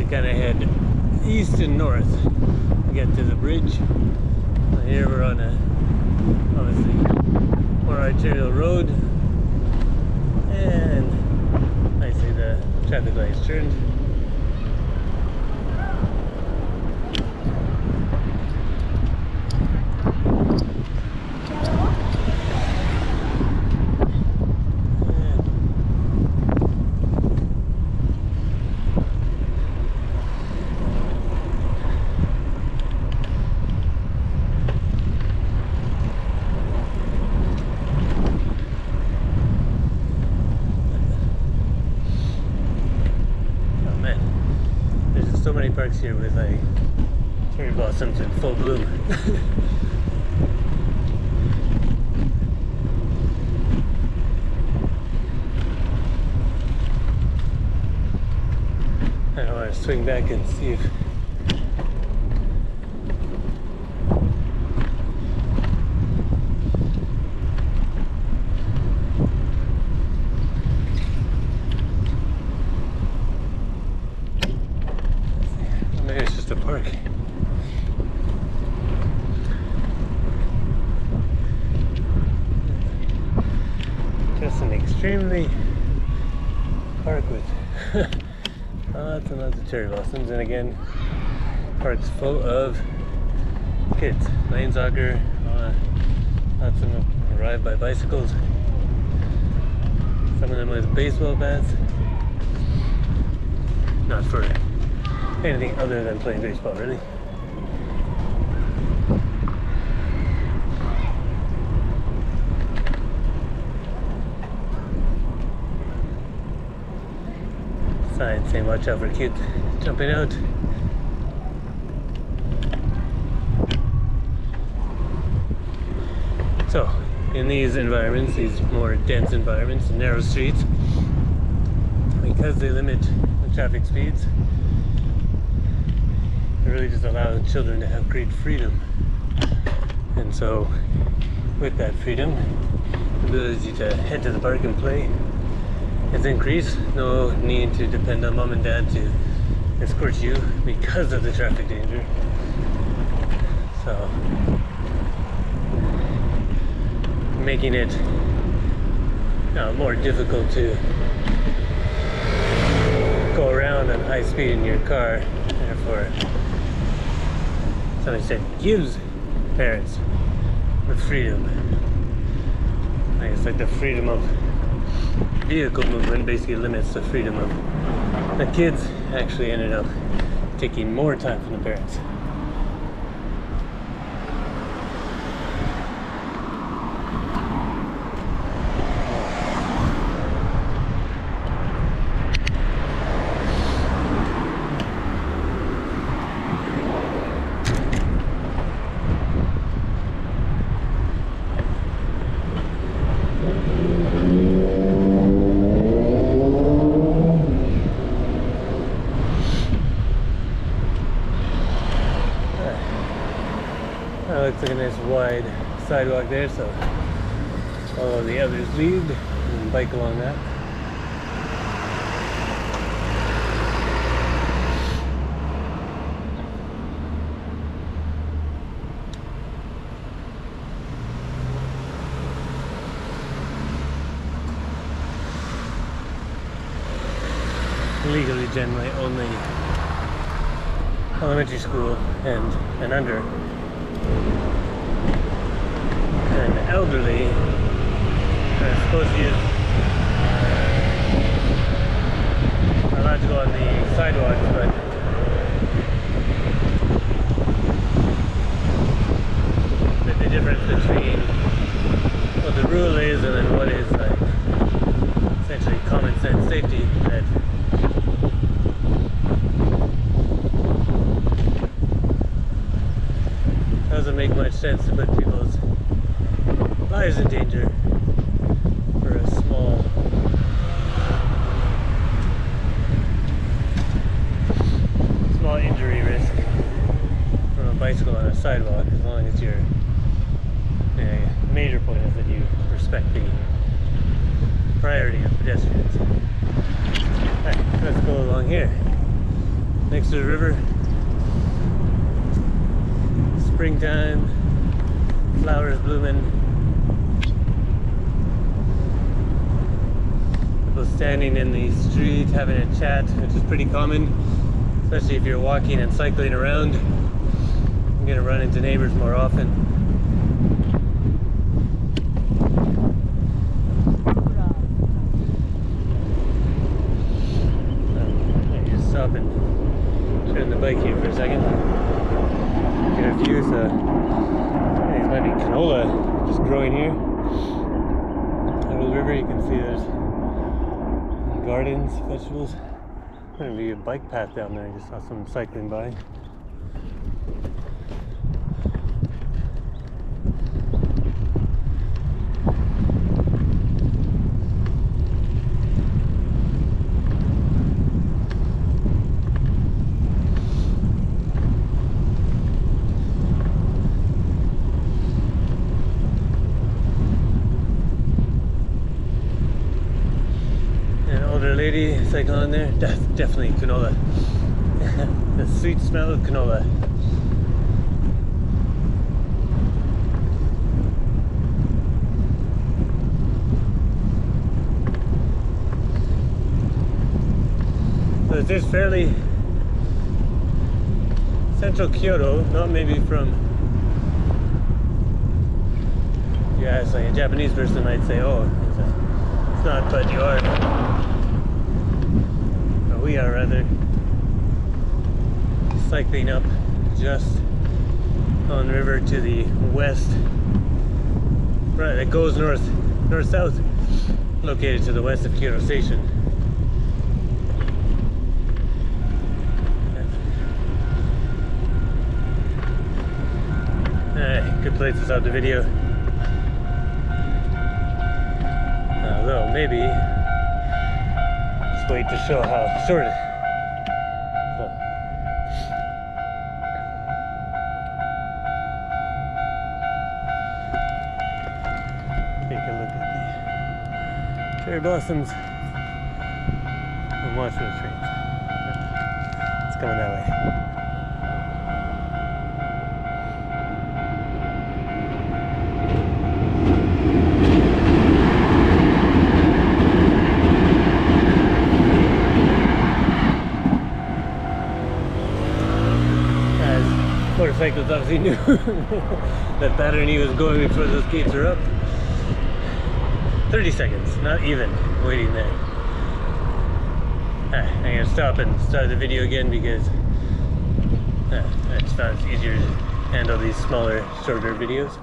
kind of head east and north to get to the bridge. So here we're on a obviously more arterial road, and I see the traffic lights turned. So many parks here with like cherry blossoms in full bloom. I want to swing back and see if a park. Just an extremely park with lots and lots of cherry blossoms, and again, park's full of kids playing soccer. Lots of them arrive by bicycles. Some of them with baseball bats. Not for anything other than playing baseball, really. Sign saying watch out for kids jumping out. So, in these environments, these more dense environments, narrow streets, because they limit the traffic speeds, it really just allows children to have great freedom. And so with that freedom, the ability to head to the park and play has increased. No need to depend on mom and dad to escort you because of the traffic danger. So making it more difficult to go around on high speed in your car, therefore some extent gives parents the freedom. I guess like the freedom of vehicle movement basically limits the freedom of the kids. Actually ended up taking more time from the parents. Looks like a nice wide sidewalk there, so follow the others' lead and bike along that. Legally, generally, only elementary school and under. And elderly are supposed to use are allowed to go on the sidewalks, but the difference between what the rule is and then what is like essentially common sense safety, that doesn't make much sense to put people's lives in danger for a small injury risk from a bicycle on a sidewalk, as long as your major point is that you respect the priority of pedestrians. Alright, let's go along here. next to the river. Springtime, flowers blooming. People standing in the street having a chat, which is pretty common, especially if you're walking and cycling around. You're gonna run into neighbors more often. Stop and turn the bike here for a second. Get a view. So these might be canola just growing here. Out of the river, you can see there's gardens, vegetables. There's gonna be a bike path down there. I just saw someone cycling by. Lady cycling on there, that's definitely canola. The sweet smell of canola. So it is fairly central Kyoto, not maybe from, yeah, it's like a Japanese person might say, oh, it's not, but you are. We are rather cycling up just on the river to the west. Right, it goes north-south, located to the west of Kyoto Station. Good place to stop the video. Although maybe wait to show how short it is. Take a look at the cherry blossoms and watch for the trains. It's coming that way. Motorcycles obviously knew that pattern he was going before those gates are up. 30 seconds, not even waiting there. I'm gonna stop and start the video again because I just found it's easier to handle these smaller, shorter videos.